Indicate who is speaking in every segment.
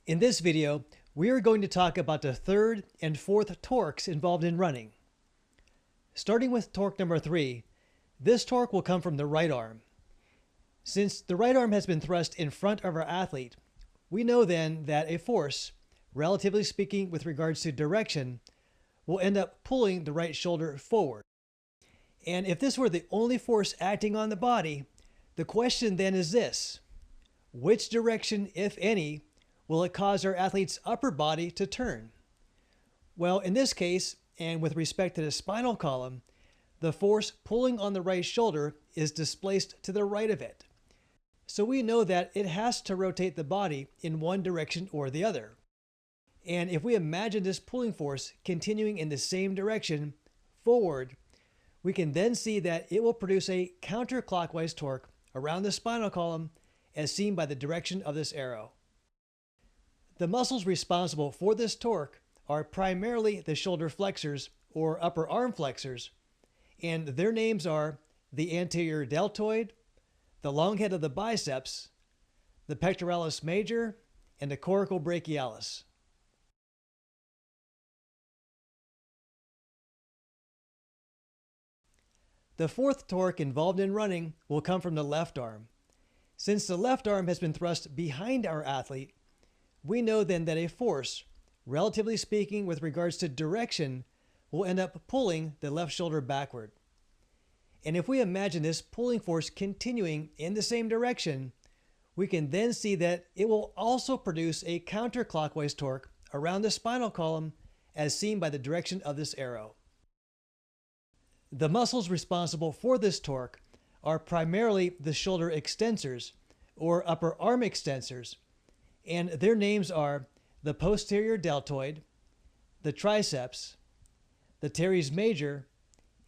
Speaker 1: In this video, we are going to talk about the third and fourth torques involved in running. Starting with torque number 3, this torque will come from the right arm. Since the right arm has been thrust in front of our athlete, we know then that a force, relatively speaking with regards to direction, will end up pulling the right shoulder forward. And if this were the only force acting on the body, the question then is this: which direction, if any, will it cause our athlete's upper body to turn? Well, in this case, and with respect to the spinal column, the force pulling on the right shoulder is displaced to the right of it. So we know that it has to rotate the body in one direction or the other. And if we imagine this pulling force continuing in the same direction, forward, we can then see that it will produce a counterclockwise torque around the spinal column as seen by the direction of this arrow. The muscles responsible for this torque are primarily the shoulder flexors or upper arm flexors, and their names are the anterior deltoid, the long head of the biceps, the pectoralis major, and the coracobrachialis. The fourth torque involved in running will come from the left arm. Since the left arm has been thrust behind our athlete, we know then that a force, relatively speaking with regards to direction, will end up pulling the left shoulder backward. And if we imagine this pulling force continuing in the same direction, we can then see that it will also produce a counterclockwise torque around the spinal column as seen by the direction of this arrow. The muscles responsible for this torque are primarily the shoulder extensors or upper arm extensors, and their names are the posterior deltoid, the triceps, the teres major,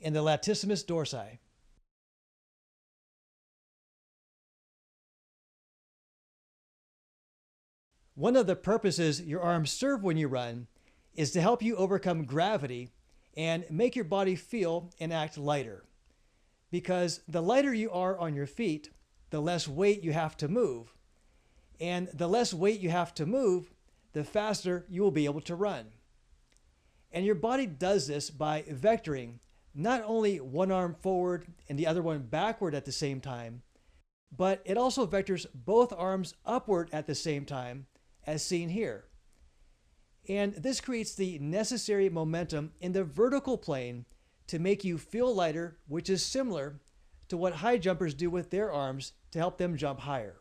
Speaker 1: and the latissimus dorsi. One of the purposes your arms serve when you run is to help you overcome gravity and make your body feel and act lighter. Because the lighter you are on your feet, the less weight you have to move. And the less weight you have to move, the faster you will be able to run. And your body does this by vectoring not only one arm forward and the other one backward at the same time, but it also vectors both arms upward at the same time, as seen here. And this creates the necessary momentum in the vertical plane to make you feel lighter, which is similar to what high jumpers do with their arms to help them jump higher.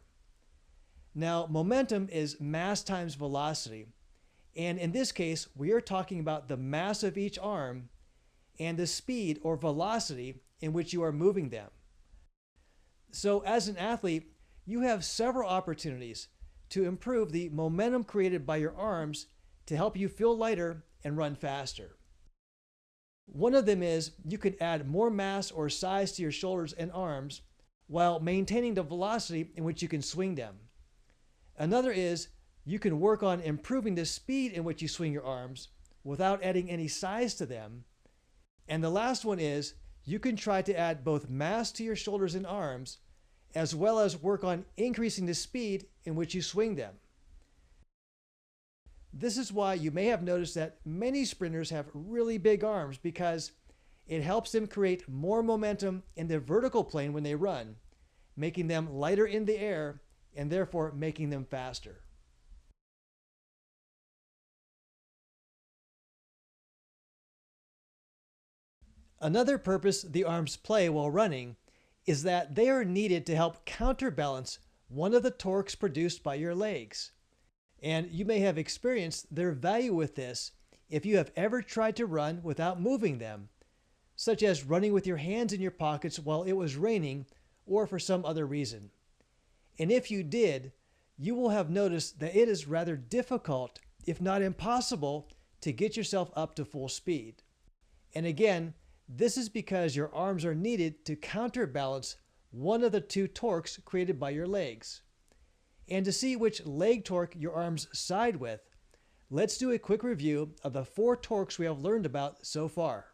Speaker 1: Now, momentum is mass times velocity, and in this case, we are talking about the mass of each arm and the speed or velocity in which you are moving them. So as an athlete, you have several opportunities to improve the momentum created by your arms to help you feel lighter and run faster. One of them is you can add more mass or size to your shoulders and arms while maintaining the velocity in which you can swing them. Another is you can work on improving the speed in which you swing your arms without adding any size to them. And the last one is you can try to add both mass to your shoulders and arms as well as work on increasing the speed in which you swing them. This is why you may have noticed that many sprinters have really big arms, because it helps them create more momentum in the vertical plane when they run, making them lighter in the air and therefore making them faster. Another purpose the arms play while running is that they are needed to help counterbalance one of the torques produced by your legs. And you may have experienced their value with this if you have ever tried to run without moving them, such as running with your hands in your pockets while it was raining or for some other reason. And if you did, you will have noticed that it is rather difficult, if not impossible, to get yourself up to full speed. And again, this is because your arms are needed to counterbalance one of the two torques created by your legs. And to see which leg torque your arms side with, let's do a quick review of the 4 torques we have learned about so far.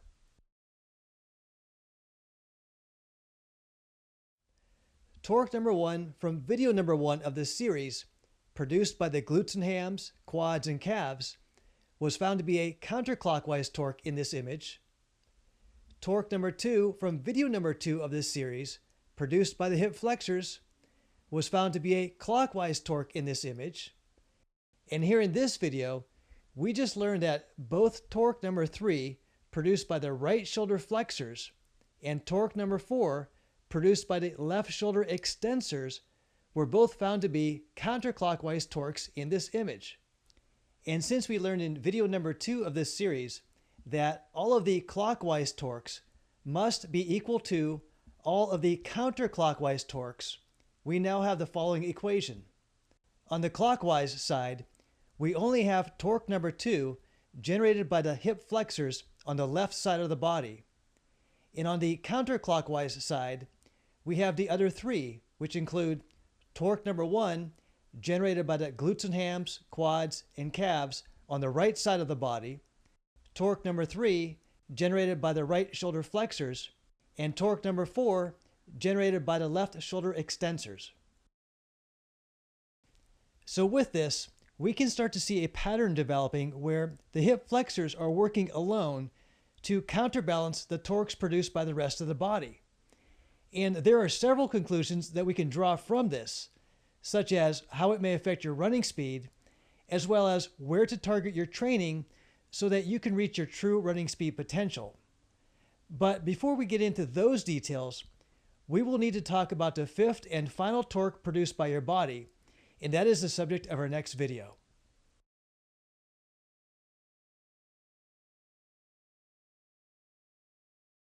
Speaker 1: Torque number 1 from video number 1 of this series produced by the glutes and hams, quads, and calves was found to be a counterclockwise torque in this image. Torque number 2 from video number 2 of this series, produced by the hip flexors, was found to be a clockwise torque in this image. And here in this video, we just learned that both torque number 3, produced by the right shoulder flexors, and torque number 4, produced by the left shoulder extensors, were both found to be counterclockwise torques in this image. And since we learned in video number 2 of this series that all of the clockwise torques must be equal to all of the counterclockwise torques, we now have the following equation. On the clockwise side, we only have torque number 2 generated by the hip flexors on the left side of the body. And on the counterclockwise side, we have the other 3, which include torque number 1 generated by the glutes and hams, quads, and calves on the right side of the body, torque number 3 generated by the right shoulder flexors, and torque number 4 generated by the left shoulder extensors. So with this, we can start to see a pattern developing where the hip flexors are working alone to counterbalance the torques produced by the rest of the body. And there are several conclusions that we can draw from this, such as how it may affect your running speed, as well as where to target your training so that you can reach your true running speed potential. But before we get into those details, we will need to talk about the fifth and final torque produced by your body, and that is the subject of our next video.